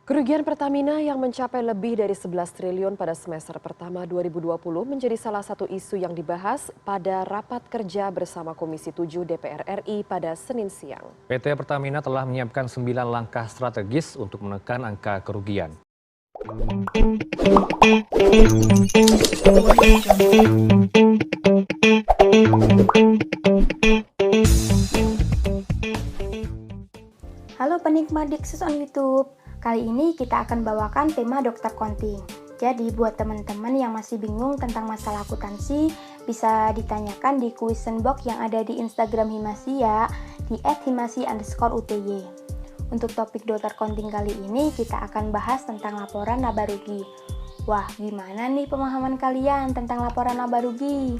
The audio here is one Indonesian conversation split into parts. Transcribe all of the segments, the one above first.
Kerugian Pertamina yang mencapai lebih dari 11 triliun pada semester pertama 2020 menjadi salah satu isu yang dibahas pada rapat kerja bersama Komisi 7 DPR RI pada Senin siang. PT Pertamina telah menyiapkan 9 langkah strategis untuk menekan angka kerugian. Halo penikmat Diksus on YouTube. Kali ini kita akan bawakan tema dokter konting. Jadi buat teman-teman yang masih bingung tentang masalah akuntansi, bisa ditanyakan di question box yang ada di Instagram Himasia di @himasi_uty. Untuk topik dokter konting kali ini kita akan bahas tentang laporan laba rugi. Wah, gimana nih pemahaman kalian tentang laporan laba rugi?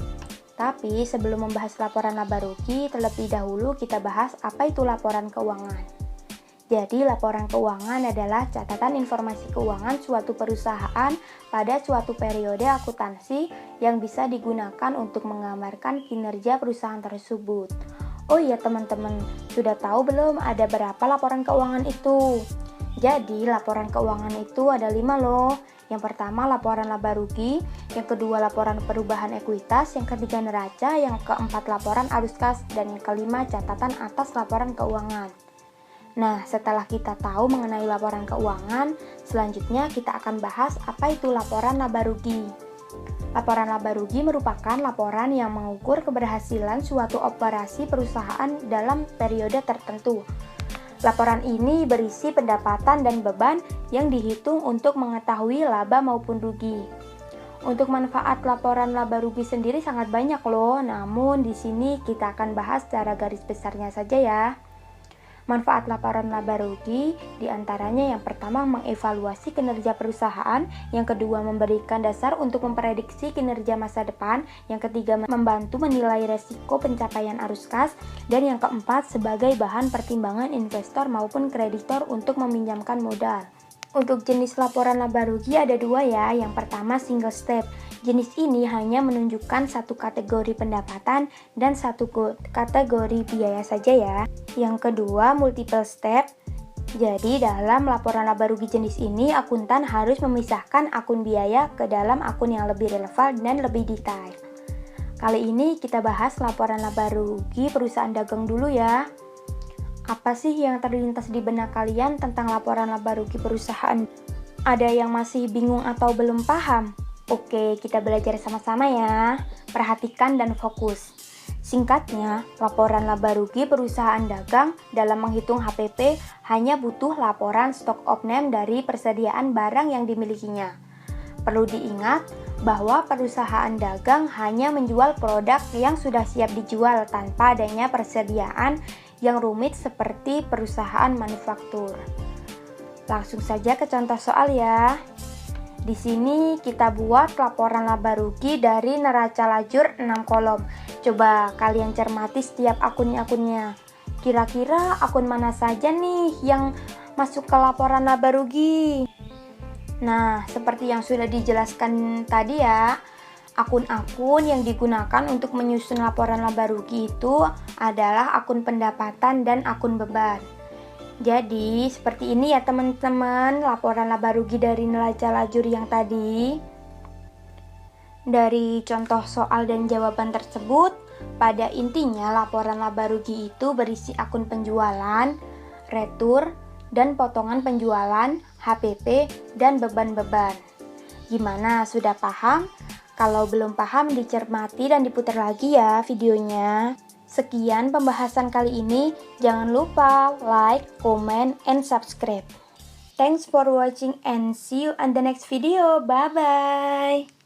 Tapi sebelum membahas laporan laba rugi, terlebih dahulu kita bahas apa itu laporan keuangan. Jadi, laporan keuangan adalah catatan informasi keuangan suatu perusahaan pada suatu periode akuntansi yang bisa digunakan untuk menggambarkan kinerja perusahaan tersebut. Oh iya teman-teman, sudah tahu belum ada berapa laporan keuangan itu? Jadi, laporan keuangan itu ada 5 loh. Yang pertama laporan laba rugi, yang kedua laporan perubahan ekuitas, yang ketiga neraca, yang keempat laporan arus kas, dan yang kelima catatan atas laporan keuangan. Nah, setelah kita tahu mengenai laporan keuangan, selanjutnya kita akan bahas apa itu laporan laba rugi. Laporan laba rugi merupakan laporan yang mengukur keberhasilan suatu operasi perusahaan dalam periode tertentu. Laporan ini berisi pendapatan dan beban yang dihitung untuk mengetahui laba maupun rugi. Untuk manfaat laporan laba rugi sendiri sangat banyak loh, namun di sini kita akan bahas secara garis besarnya saja ya. Manfaat laporan laba rugi diantaranya yang pertama mengevaluasi kinerja perusahaan, yang kedua memberikan dasar untuk memprediksi kinerja masa depan, yang ketiga membantu menilai resiko pencapaian arus kas, dan yang keempat sebagai bahan pertimbangan investor maupun kreditor untuk meminjamkan modal. Untuk jenis laporan laba rugi ada 2 ya. Yang pertama single step. Jenis ini hanya menunjukkan satu kategori pendapatan dan satu kategori biaya saja ya. Yang kedua multiple step. Jadi dalam laporan laba rugi jenis ini akuntan harus memisahkan akun biaya ke dalam akun yang lebih relevan dan lebih detail. Kali ini kita bahas laporan laba rugi perusahaan dagang dulu ya. Apa sih yang terlintas di benak kalian tentang laporan laba rugi perusahaan? Ada yang masih bingung atau belum paham? Oke, kita belajar sama-sama ya. Perhatikan dan fokus. Singkatnya, laporan laba rugi perusahaan dagang dalam menghitung HPP hanya butuh laporan stock of name dari persediaan barang yang dimilikinya. Perlu diingat bahwa perusahaan dagang hanya menjual produk yang sudah siap dijual tanpa adanya persediaan yang rumit seperti perusahaan manufaktur. Langsung saja ke contoh soal ya. Di sini kita buat laporan laba rugi dari neraca lajur 6 kolom. Coba kalian cermati setiap akun-akunnya. Kira-kira akun mana saja nih yang masuk ke laporan laba rugi? Nah, seperti yang sudah dijelaskan tadi ya, akun-akun yang digunakan untuk menyusun laporan laba rugi itu adalah akun pendapatan dan akun beban. Jadi, seperti ini ya teman-teman laporan laba rugi dari neraca lajur yang tadi. Dari contoh soal dan jawaban tersebut, pada intinya laporan laba rugi itu berisi akun penjualan, retur, dan potongan penjualan, HPP, dan beban-beban. Gimana, sudah paham? Kalau belum paham dicermati dan diputar lagi ya videonya. Sekian pembahasan kali ini. Jangan lupa like, comment, and subscribe. Thanks for watching and see you on the next video. Bye-bye.